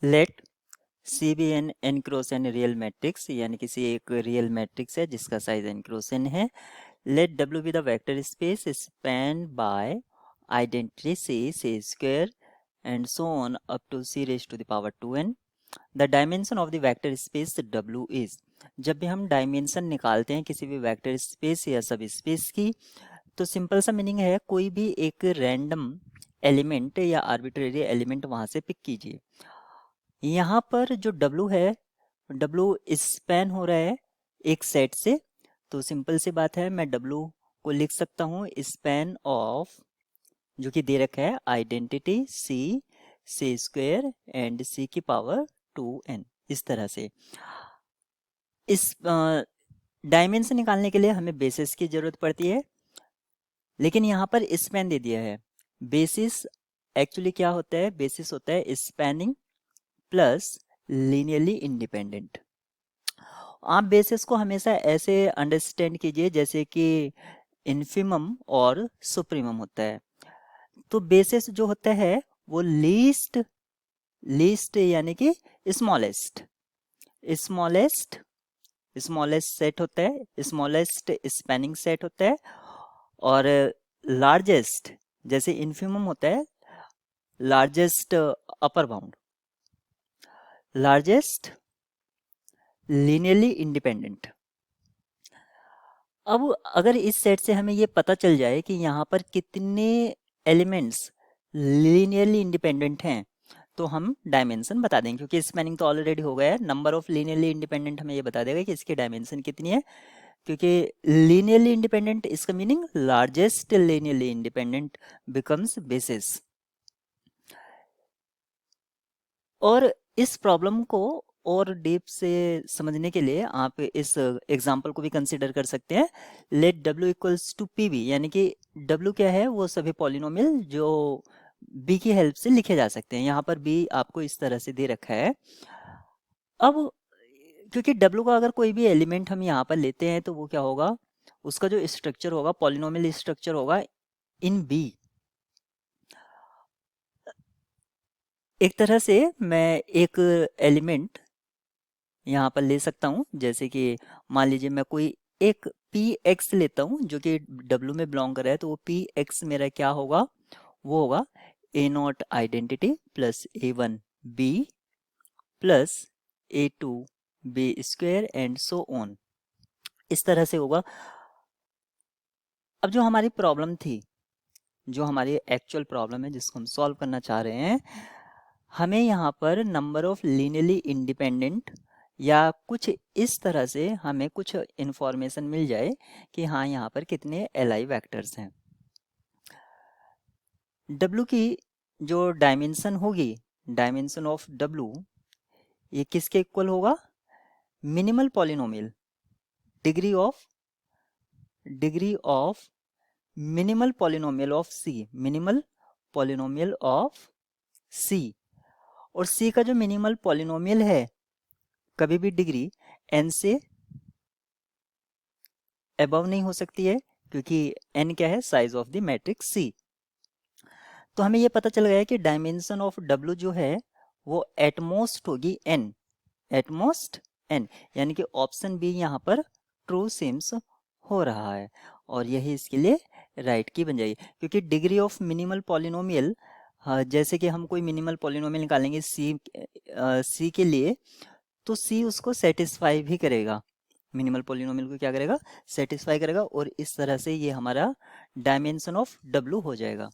Late C be n n cross n real matrix, यानी किसी एक रियल मैट्रिक्स है जिसका साइज एन क्रॉस एन है. Let W be the vector space span by identity C square and so on up to C raise to the power 2n. The dimension of the vector space W is. जब भी हम dimension निकालते हैं किसी भी vector space या सब space की, तो सिंपल सा मीनिंग है कोई भी एक रैंडम एलिमेंट या आर्बिट्रेरी एलिमेंट वहां से पिक कीजिए. यहाँ पर जो W है, W स्पैन हो रहा है एक सेट से, तो सिंपल सी बात है मैं W को लिख सकता हूँ स्पैन ऑफ, जो कि दे रखा है identity C square and C की पावर 2n. इस तरह से इस डायमेंशन निकालने के लिए हमें बेसिस की जरूरत पड़ती है, लेकिन यहाँ पर स्पैन दे दिया है. बेसिस एक्चुअली क्या होता है? बेसिस होता है स्पैनिंग प्लस लीनियरली इंडिपेंडेंट. आप बेसिस को हमेशा ऐसे अंडरस्टैंड कीजिए जैसे कि इन्फिमम और सुप्रीमम होता है. तो बेसिस जो होता है वो लीस्ट यानी कि स्मॉलेस्ट सेट होता है, स्मॉलेस्ट स्पैनिंग सेट होता है. और लार्जेस्ट जैसे इन्फिमम होता है largest upper bound, largest linearly independent. अब अगर इस सेट से हमें ये पता चल जाए कि यहाँ पर कितने एलिमेंट्स लीनियरली इंडिपेंडेंट हैं, तो हम डायमेंशन बता देंगे, क्योंकि स्पैनिंग तो ऑलरेडी हो गया है. नंबर ऑफ लीनियरली इंडिपेंडेंट हमें ये बता देगा कि इसकी डायमेंशन कितनी है, क्योंकि लीनियरली इंडिपेंडेंट इसका meaning largest linearly independent becomes basis. और इस प्रॉब्लम को और डीप से समझने के लिए आप इस एग्जांपल को भी कंसीडर कर सकते हैं. Let W equals to P B, यानी कि W क्या है? वो सभी पॉलिनोमियल जो B की हेल्प से लिखे जा सकते हैं. यहाँ पर B आपको इस तरह से दे रखा है. अब क्योंकि W का अगर कोई भी एलिमेंट हम यहाँ पर लेते हैं तो वो क्या होगा? उसका जो स्ट्रक्चर होगा, पॉलिनोमियल स्ट्रक्चर होगा इन B. एक तरह से मैं एक एलिमेंट यहाँ पर ले सकता हूँ, जैसे कि मान लीजिए मैं कोई एक Px लेता हूँ जो कि W में बिलोंग कर रहा है, तो वो Px मेरा क्या होगा? वो होगा A0 identity plus A1 B plus A2 B square and so on. इस तरह से होगा. अब जो हमारी प्रॉब्लम थी, जो हमारी एक्चुअल प्रॉब्लम है जिसको हम सॉल्व करना चाह रहे हैं, हमें यहाँ पर नंबर ऑफ लीनियरली इंडिपेंडेंट या कुछ इस तरह से हमें कुछ इंफॉर्मेशन मिल जाए कि हाँ यहाँ पर कितने एल वेक्टर्स हैं. W की जो डायमेंशन होगी, डायमेंशन ऑफ W, ये किसके इक्वल होगा? Minimal polynomial, degree of minimal polynomial of C, minimal polynomial of C. और C का जो मिनिमल पॉलिनोमियल है, कभी भी डिग्री n से अबव नहीं हो सकती है, क्योंकि n क्या है? Size of the matrix C. तो हमें ये पता चल गया है कि डायमेंशन ऑफ W जो है वो एटमोस्ट होगी n, एटमोस्ट n, यानी कि ऑप्शन बी यहाँ पर ट्रू सिम्स हो रहा है, और यही इसके लिए राइट की बन जाएगी. क्योंकि डिग्री ऑफ मिनिमल पॉलिनोमियल, जैसे कि हम कोई मिनिमल पॉलिनोमियल निकालेंगे C के लिए, तो C उसको सेटिस्फाई भी करेगा, मिनिमल पॉलिनोमियल को क्या करेगा? सेटिस्फाई करेगा. और इस तरह से ये हमारा डायमेंशन ऑफ W हो जाएगा.